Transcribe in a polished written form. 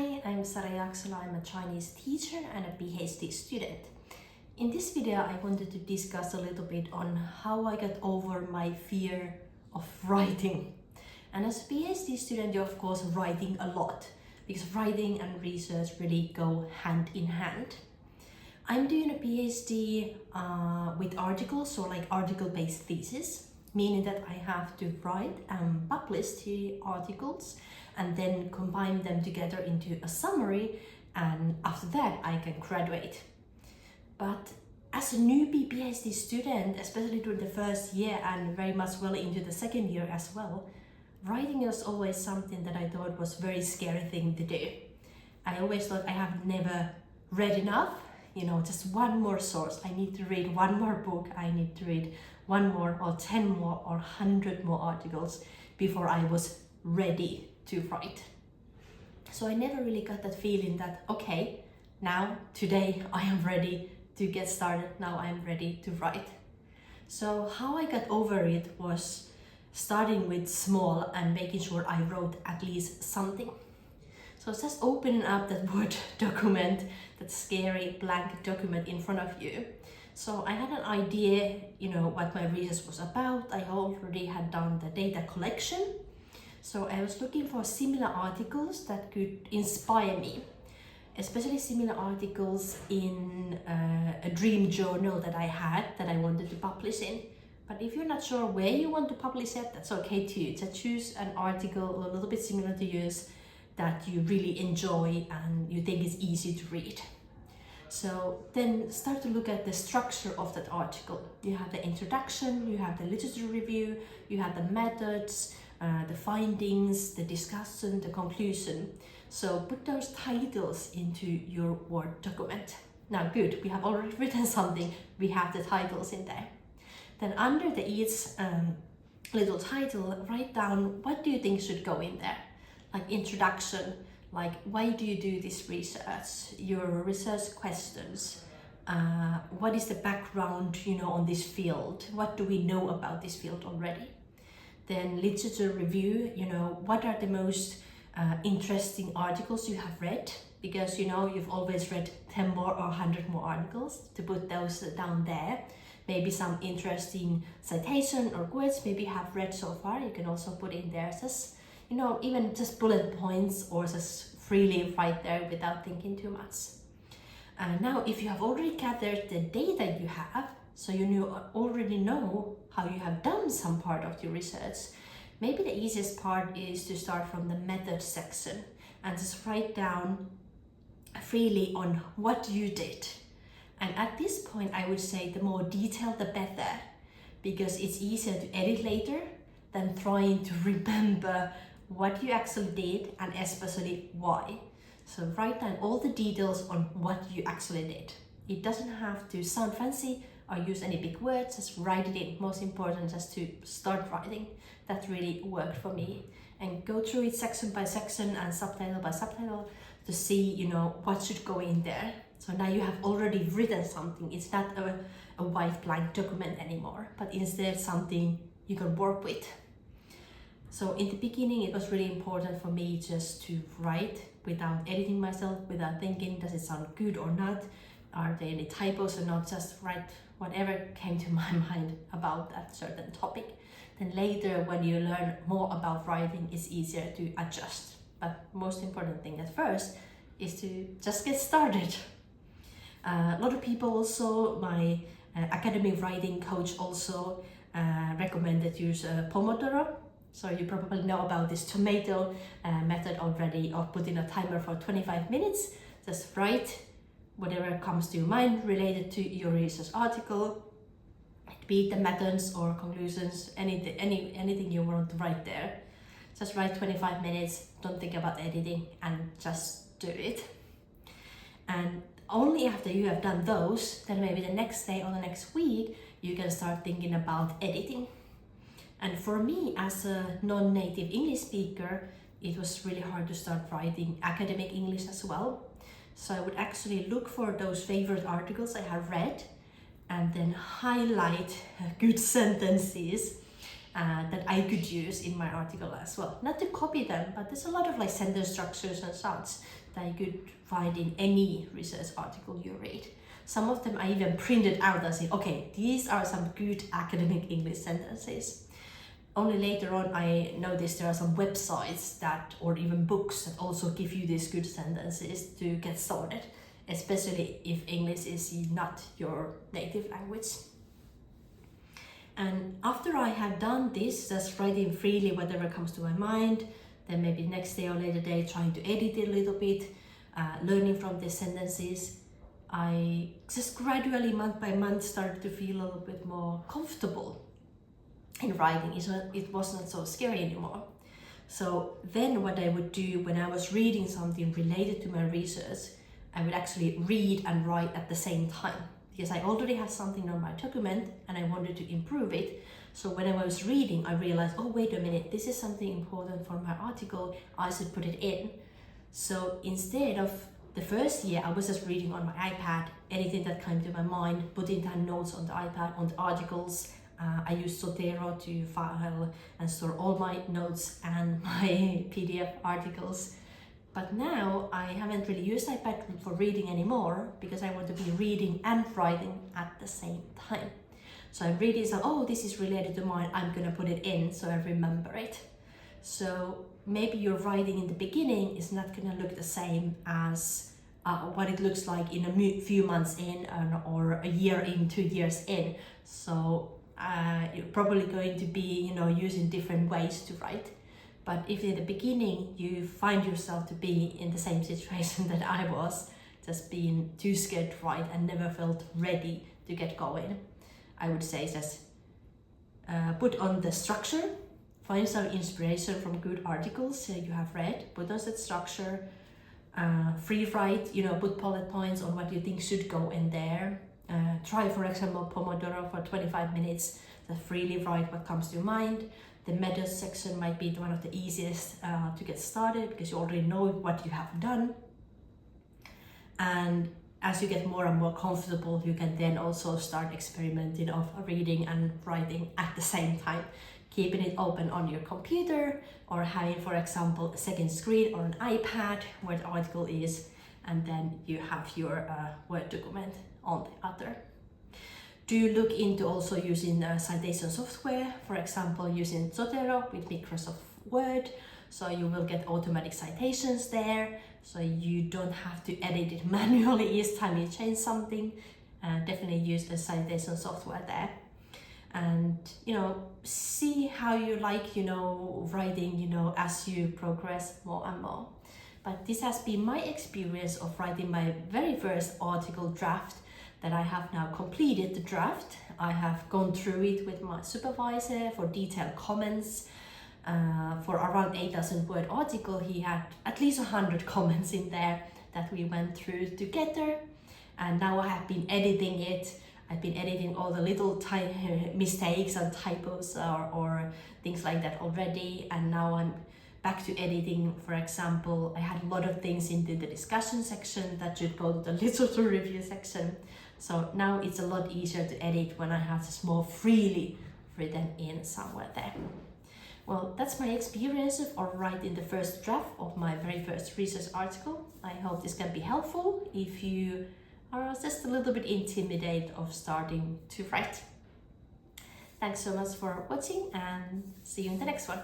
Hi, I'm Sara Jaksala. I'm a Chinese teacher and a PhD student. In this video, I wanted to discuss a little bit on how I got over my fear of writing. And as a PhD student, you're of course writing a lot because writing and research really go hand in hand. I'm doing a PhD with articles, so like article-based thesis, meaning that I have to write and publish the articles and then combine them together into a summary, and after that I can graduate. But as a newbie PhD student, especially during the first year and very much well into the second year as well, writing was always something that I thought was a very scary thing to do. I always thought I have never read enough, just one more source. I need to read one more book, I need to read one more or 10 more or 100 more articles before I was ready to write. So I never really got that feeling that, okay, now, today I am ready to get started, now I'm ready to write. So how I got over it was starting with small and making sure I wrote at least something. So just opening up that Word document, that scary blank document in front of you. So I had an idea, what my research was about. I already had done the data collection. So I was looking for similar articles that could inspire me, especially similar articles in a dream journal that I had that I wanted to publish in. But if you're not sure where you want to publish it, that's okay too. Just choose an article a little bit similar to yours that you really enjoy and you think is easy to read. So then start to look at the structure of that article. You have the introduction, you have the literature review, you have the methods, the findings, the discussion, the conclusion. So put those titles into your Word document. Now good, we have already written something, we have the titles in there. Then under each little title, write down what do you think should go in there. Like introduction, like why do you do this research, your research questions, what is the background on this field, what do we know about this field already. Then literature review, what are the most interesting articles you have read, because you've always read 10 more or 100 more articles, to put those down there. Maybe some interesting citation or quotes maybe you have read so far, you can also put in there. Just even just bullet points or just freely write there without thinking too much. Now, if you have already gathered the data you have, so you already know how you have done some part of your research, maybe the easiest part is to start from the method section and just write down freely on what you did. And at this point, I would say the more detailed, the better, because it's easier to edit later than trying to remember what you actually did and especially why. So write down all the details on what you actually did. It doesn't have to sound fancy or use any big words, just write it in. Most important, just to start writing. That really worked for me. And go through it section by section and subtitle by subtitle to see, what should go in there. So now you have already written something. It's not a white blank document anymore, but instead something you can work with. So in the beginning, it was really important for me just to write without editing myself, without thinking, does it sound good or not? Are there any typos or not? Just write whatever came to my mind about that certain topic. Then later, when you learn more about writing, it's easier to adjust. But most important thing at first is to just get started. A lot of people also, my academic writing coach also recommended use Pomodoro. So you probably know about this tomato method already, of putting a timer for 25 minutes. Just write whatever comes to your mind related to your research article, be it the methods or conclusions, anything you want to write there. Just write 25 minutes, don't think about editing, and just do it. And only after you have done those, then maybe the next day or the next week, you can start thinking about editing. And for me, as a non-native English speaker, it was really hard to start writing academic English as well. So I would actually look for those favorite articles I have read and then highlight good sentences that I could use in my article as well. Not to copy them, but there's a lot of sentence structures and such that you could find in any research article you read. Some of them I even printed out and said, okay, these are some good academic English sentences. Only later on I noticed there are some websites that, or even books that also give you these good sentences to get started, especially if English is not your native language. And after I have done this, just writing freely whatever comes to my mind, then maybe next day or later day trying to edit it a little bit, learning from the sentences, I just gradually, month by month, started to feel a little bit more comfortable in writing. It wasn't so scary anymore. So then what I would do when I was reading something related to my research, I would actually read and write at the same time, because I already have something on my document and I wanted to improve it. So when I was reading, I realized, oh, wait a minute, this is something important for my article, I should put it in. So instead of the first year, I was just reading on my iPad, anything that came to my mind, putting down notes on the iPad, on the articles. I used Zotero to file and store all my notes and my PDF articles. But now I haven't really used iPad for reading anymore because I want to be reading and writing at the same time. So I'm reading, so, oh, this is related to mine, I'm gonna put it in so I remember it. So maybe your writing in the beginning is not gonna look the same as what it looks like in a few months in or a year in, 2 years in. So you're probably going to be, using different ways to write. But if in the beginning you find yourself to be in the same situation that I was, just being too scared to write and never felt ready to get going, I would say just put on the structure, find some inspiration from good articles you have read, put on that structure, free write, put bullet points on what you think should go in there. Try, for example, Pomodoro for 25 minutes, just freely write what comes to your mind. The meta section might be one of the easiest to get started because you already know what you have done. And as you get more and more comfortable, you can then also start experimenting of reading and writing at the same time, keeping it open on your computer or having, for example, a second screen or an iPad where the article is, and then you have your Word document on the other. Do look into also using citation software, for example, using Zotero with Microsoft Word, so you will get automatic citations there, so you don't have to edit it manually each time you change something. Definitely use the citation software there. And, see how you like, writing, as you progress more and more. But this has been my experience of writing my very first article draft that I have now completed the draft. I have gone through it with my supervisor for detailed comments. For around 8,000 word article, he had at least 100 comments in there that we went through together. And now I have been editing it. I've been editing all the little tiny mistakes and typos or things like that already. And now I'm back to editing. For example, I had a lot of things into the discussion section that should go to the literature review section. So now it's a lot easier to edit when I have this more freely written in somewhere there. Well, that's my experience of writing the first draft of my very first research article. I hope this can be helpful if you are just a little bit intimidated of starting to write. Thanks so much for watching and see you in the next one.